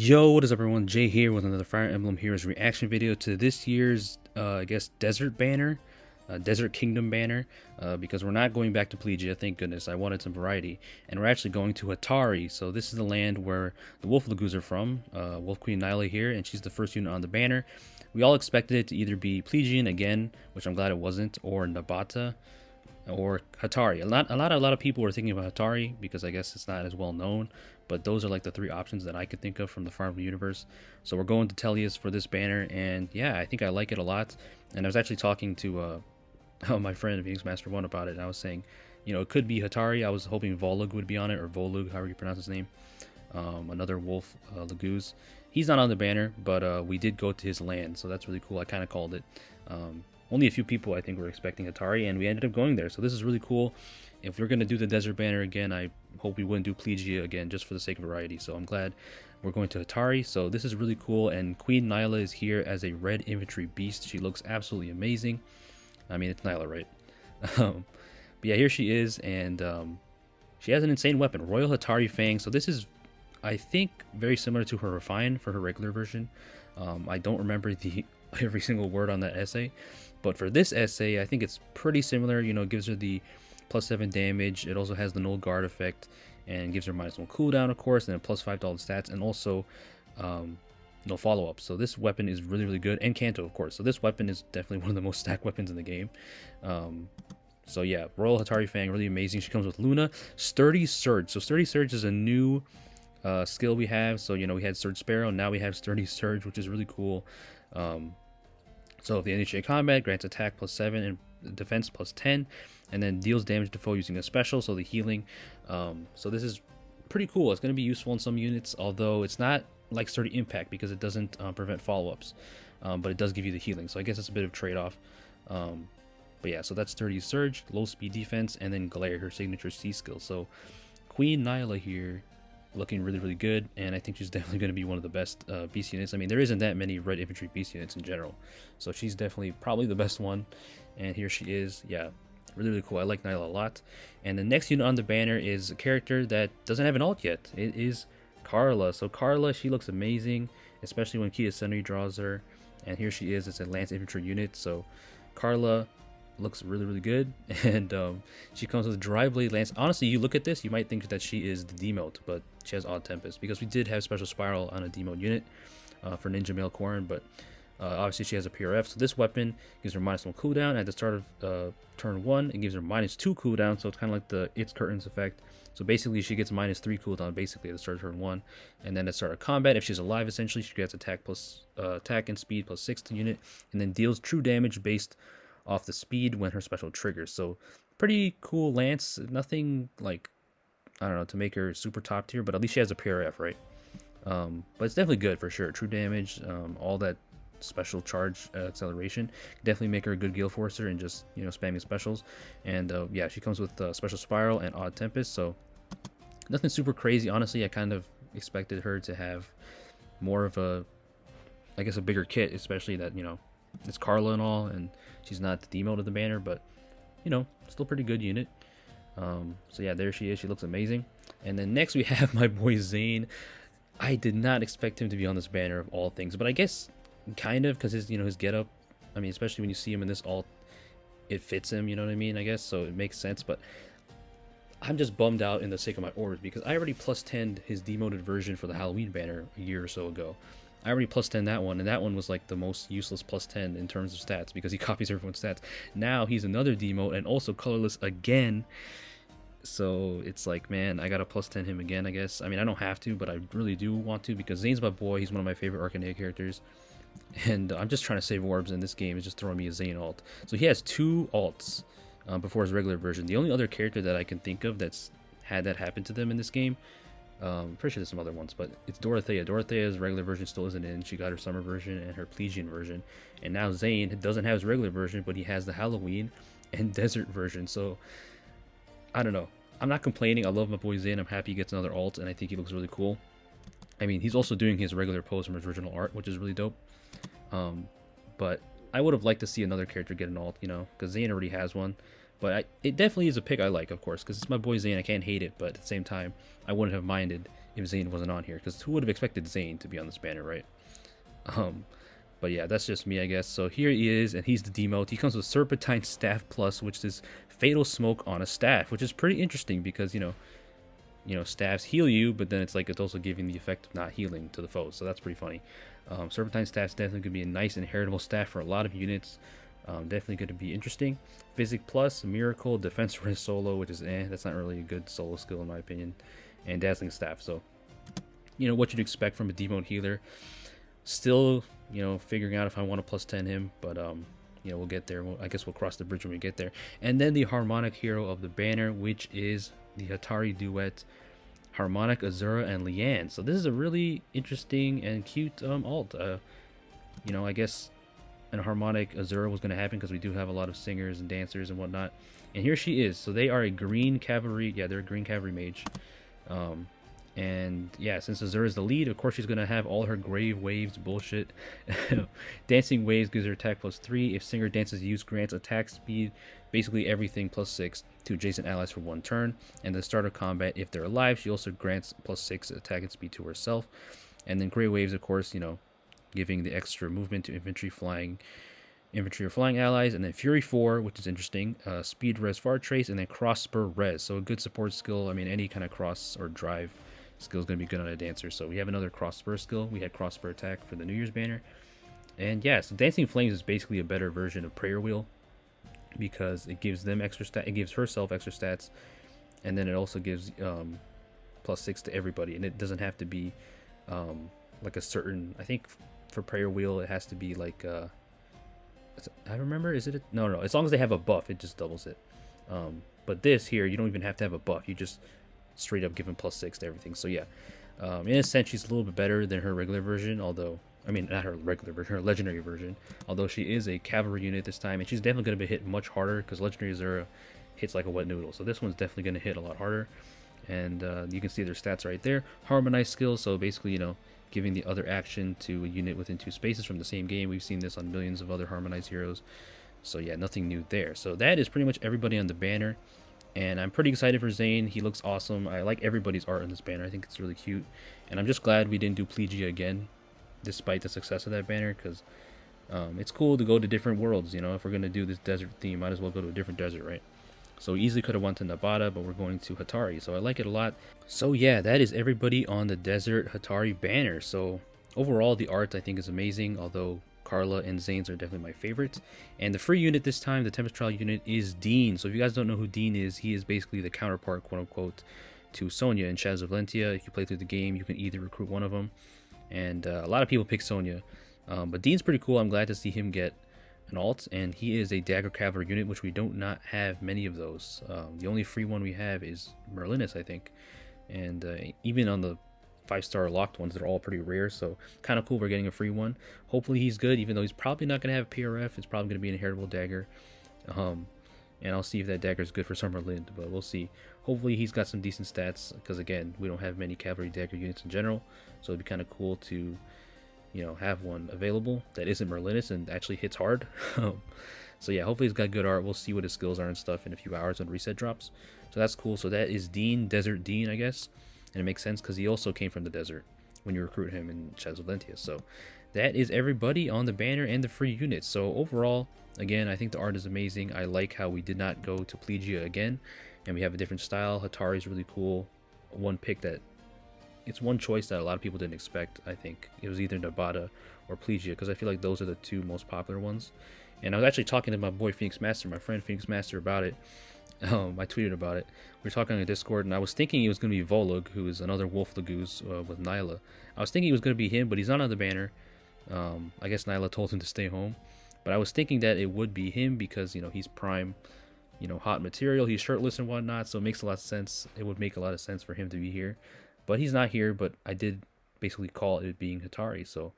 Yo, what is up everyone? Jay here with another Fire Emblem Heroes reaction video to this year's, I guess, Desert banner, Desert Kingdom banner, because we're not going back to Plegia, thank goodness. I wanted some variety, and we're actually going to Hatari. So this is the land where the Wolf Lagoos are from, Wolf Queen Nailah here, and she's the first unit on the banner. We all expected it to either be Plegian again, which I'm glad it wasn't, or Nabata, or Hatari. A lot of people were thinking about Hatari because I guess it's not as well known, but those are like the three options that I could think of from the Fire Emblem universe. So we're going to Tellius for this banner, and yeah, I think I like it a lot. And I was actually talking to my friend Phoenix Master One about it, and I was saying, you know, it could be Hatari. I was hoping Volug would be on it, or Volug, however you pronounce his name. Another Wolf Lagoos. He's not on the banner, but we did go to his land, so that's really cool. I kind of called it. Only a few people I think were expecting Hatari, and we ended up going there. So this is really cool. If we're going to do the Desert banner again, I hope we wouldn't do Plegia again just for the sake of variety. So I'm glad we're going to Hatari. So this is really cool, and Queen Nailah is here as a red infantry beast. She looks absolutely amazing. I mean, it's Nailah, right? But yeah, here she is, and she has an insane weapon, Royal Hatari Fang. So this is, I think, very similar to her Refine for her regular version. I don't remember every single word on that essay, but for this essay I think it's pretty similar. You know, it gives her the +7 damage. It also has the null guard effect and gives her -1 cooldown, of course, and then +5 to all the stats, and also no follow-up. So this weapon is really good, and Kanto, of course. So this weapon is definitely one of the most stacked weapons in the game. So yeah, Royal Hatari Fang, really amazing. She comes with Luna. Sturdy Surge. So Sturdy Surge is a new skill we have. So, you know, we had Surge Sparrow, now we have Sturdy Surge, which is really cool. So if they initiate combat, grants attack +7 and defense +10, and then deals damage to foe using a special, so the healing. So this is pretty cool. It's going to be useful in some units, although it's not like Sturdy Impact because it doesn't prevent follow-ups, but it does give you the healing. So I guess it's a bit of trade-off. But yeah, so that's Sturdy Surge, low speed defense, and then Glare, her signature C skill. So Queen Nailah here, looking really good, and I think she's definitely going to be one of the best beast units. I mean, there isn't that many red infantry beast units in general, so she's definitely probably the best one. And here she is. Yeah, really cool. I like Nailah a lot. And the next unit on the banner is a character that doesn't have an ult yet. It is Karla. So Karla, she looks amazing, especially when Kia Sentry draws her. And here she is. It's a lance infantry unit. So Karla looks really good, and she comes with Dry Blade Lance. Honestly, you look at this, you might think that she is the demote, but she has Odd Tempest because we did have Special Spiral on a demote unit for Ninja Male Corrin, but obviously she has a PRF. So this weapon gives her -1 cooldown at the start of turn 1. It gives her -2 cooldown, so it's kind of like the It's Curtains effect. So basically she gets -3 cooldown basically at the start of turn 1, and then at the start of combat, if she's alive, essentially she gets attack attack and speed +6 to unit, and then deals true damage based off the speed when her special triggers. So pretty cool lance. Nothing like, I don't know, to make her super top tier, but at least she has a PRF, right? But it's definitely good for sure. True damage, all that special charge acceleration, definitely make her a good Gale Forcer and just, you know, spamming specials. And yeah, she comes with Special Spiral and Odd Tempest, so nothing super crazy. Honestly, I kind of expected her to have more of a, I guess, a bigger kit, especially that, you know, it's Karla and all, and she's not the demote of the banner, but, you know, still pretty good unit. So yeah, there she is. She looks amazing. And then next we have my boy Xane. I did not expect him to be on this banner of all things, but I guess kind of, because his, you know, his getup, I mean, especially when you see him in this alt, it fits him, you know what I mean, I guess, so it makes sense. But I'm just bummed out in the sake of my orders because I already +10'd his demoted version for the Halloween banner a year or so ago. I already +10 that one, and that one was like the most useless +10 in terms of stats because he copies everyone's stats. Now he's another demote and also colorless again. So it's like, man, I gotta +10 him again, I guess. I mean, I don't have to, but I really do want to because Zane's my boy. He's one of my favorite Arcanea characters. And I'm just trying to save orbs, and this game is just throwing me a Xane alt. So he has 2 alts before his regular version. The only other character that I can think of that's had that happen to them in this game, pretty sure there's some other ones, but it's Dorothea. Dorothea's regular version still isn't in. She got her summer version and her Plegian version, and now Xane doesn't have his regular version, but he has the Halloween and Desert version. So I don't know. I'm not complaining. I love my boy Xane. I'm happy he gets another alt, and I think he looks really cool. I mean, he's also doing his regular pose from his original art, which is really dope. But I would have liked to see another character get an alt, you know, because Xane already has one. But it definitely is a pick I like, of course, because it's my boy Xane. I can't hate it, but at the same time, I wouldn't have minded if Xane wasn't on here, because who would have expected Xane to be on this banner, right? But yeah, that's just me, I guess. So here he is, and he's the demote. He comes with Serpentine Staff Plus, which is Fatal Smoke on a staff, which is pretty interesting because, you know, staffs heal you, but then it's like it's also giving the effect of not healing to the foes, so that's pretty funny. Serpentine Staff's definitely going to be a nice inheritable staff for a lot of units. Definitely going to be interesting. Physic Plus, Miracle, Defense Res Solo, which is that's not really a good solo skill in my opinion, and Dazzling Staff. So, you know, what you'd expect from a demote healer. Still, you know, figuring out if I want to plus 10 him, but you know, we'll get there. I guess we'll cross the bridge when we get there. And then the harmonic hero of the banner, which is the Hatari duet, Harmonic, Azura, and Leanne. So this is a really interesting and cute alt. You know, I guess an harmonic Azura was going to happen because we do have a lot of singers and dancers and whatnot. And here she is. So they are a green cavalry. Yeah, they're a green cavalry mage. And yeah, since Azura is the lead, of course she's going to have all her grave waves bullshit. Dancing waves gives her attack +3. If singer dances use grants attack speed, basically everything +6 to adjacent allies for 1 turn. And the start of combat, if they're alive, she also grants +6 attack and speed to herself. And then grey waves, of course, you know, giving the extra movement to infantry or flying allies. And then Fury 4, which is interesting, speed res far trace, and then cross spur res. So a good support skill. I mean, any kind of cross or drive skill is going to be good on a dancer. So we have another cross spur skill. We had cross spur attack for the New Year's banner. And yeah, so Dancing Flames is basically a better version of Prayer Wheel because it gives them extra stat. It gives herself extra stats, and then it also gives +6 to everybody. And it doesn't have to be like a certain. I think for Prayer Wheel it has to be like I remember. Is it no? As long as they have a buff, it just doubles it. But this here, you don't even have to have a buff. You just straight up give him +6 to everything. So yeah, in a sense, she's a little bit better than her regular version. Although, I mean, not her regular version, her legendary version. Although she is a cavalry unit this time, and she's definitely going to be hit much harder because legendary Azura hits like a wet noodle. So this one's definitely going to hit a lot harder. And you can see their stats right there. Harmonized skills. So basically, you know, giving the other action to a unit within 2 spaces from the same game. We've seen this on millions of other harmonized heroes. So yeah, nothing new there. So that is pretty much everybody on the banner. And I'm pretty excited for Xane. He looks awesome. I like everybody's art in this banner. I think it's really cute. And I'm just glad we didn't do Plegia again, despite the success of that banner, because it's cool to go to different worlds. You know, if we're going to do this desert theme, might as well go to a different desert, right? So we easily could have went to Nabata, but we're going to Hatari. So I like it a lot. So yeah, that is everybody on the Desert Hatari banner. So overall, the art I think is amazing, although Karla and Xane's are definitely my favorites. And the free unit this time, the Tempest Trial unit, is Dean. So if you guys don't know who Dean is, he is basically the counterpart, quote unquote, to Sonya in Shadows of Valentia. If you play through the game, you can either recruit one of them. And a lot of people pick Sonya. But Dean's pretty cool. I'm glad to see him get an alt. And he is a Dagger Cavalry unit, which we don't not have many of those. The only free one we have is Merlinus, I think. And even on the 5-star locked ones, they're all pretty rare, so kind of cool we're getting a free one. Hopefully he's good, even though he's probably not going to have a PRF. It's probably going to be an inheritable dagger, and I'll see if that dagger is good for Summerlin, but we'll see. Hopefully he's got some decent stats, because again, we don't have many cavalry dagger units in general, so it'd be kind of cool to, you know, have one available that isn't Merlinus and actually hits hard. So yeah, hopefully he's got good art. We'll see what his skills are and stuff in a few hours when reset drops. So that's cool. So that is Dean, Desert Dean, I guess. And it makes sense because he also came from the desert when you recruit him in Shadows of Valentia. So that is everybody on the banner and the free units. So overall, again, I think the art is amazing. I like how we did not go to Plegia again, and we have a different style. Hatari is really cool. One pick that, it's one choice that a lot of people didn't expect. I think it was either Nabata or Plegia, because I feel like those are the two most popular ones. And I was actually talking to my boy Phoenix Master, my friend Phoenix Master, about it. I tweeted about it. We were talking on Discord, and I was thinking it was going to be Volug, who is another Wolf Lagoose with Nailah. I was thinking it was going to be him, but he's not on the banner. I guess Nailah told him to stay home. But I was thinking that it would be him because, you know, he's prime, you know, hot material. He's shirtless and whatnot, so it makes a lot of sense. It would make a lot of sense for him to be here. But he's not here, but I did basically call it being Hatari, so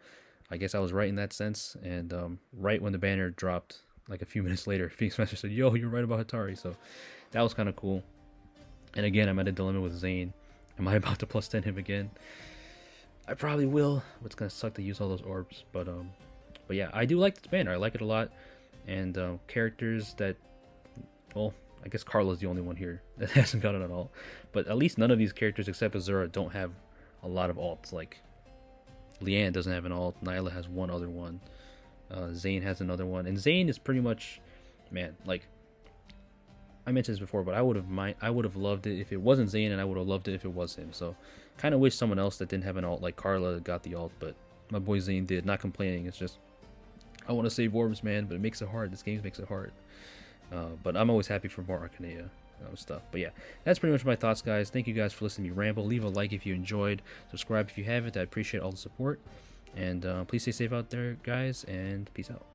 I guess I was right in that sense. And right when the banner dropped, like a few minutes later, Phoenix Master said, "Yo, you're right about Hatari." So that was kind of cool. And again, I'm at a dilemma with Xane. Am I about to plus 10 him again? I probably will. It's gonna suck to use all those orbs, but yeah, I do like this banner. I like it a lot. And characters that, well, I guess Karla's the only one here that hasn't got it at all. But at least none of these characters except Azura don't have a lot of alts. Like Leanne doesn't have an alt. Nailah has one other one. Xane has another one, and Xane is pretty much, man, like I mentioned this before, but I would have loved it if it wasn't Xane, and I would have loved it if it was him. So, kind of wish someone else that didn't have an alt like Karla got the alt, but my boy Xane did. Not complaining. It's just I want to save orbs, man, but it makes it hard. This game makes it hard. But I'm always happy for more Arcanea stuff. But yeah, that's pretty much my thoughts, guys. Thank you guys for listening to me ramble. Leave a like if you enjoyed. Subscribe if you haven't. I appreciate all the support. And please stay safe out there, guys, and peace out.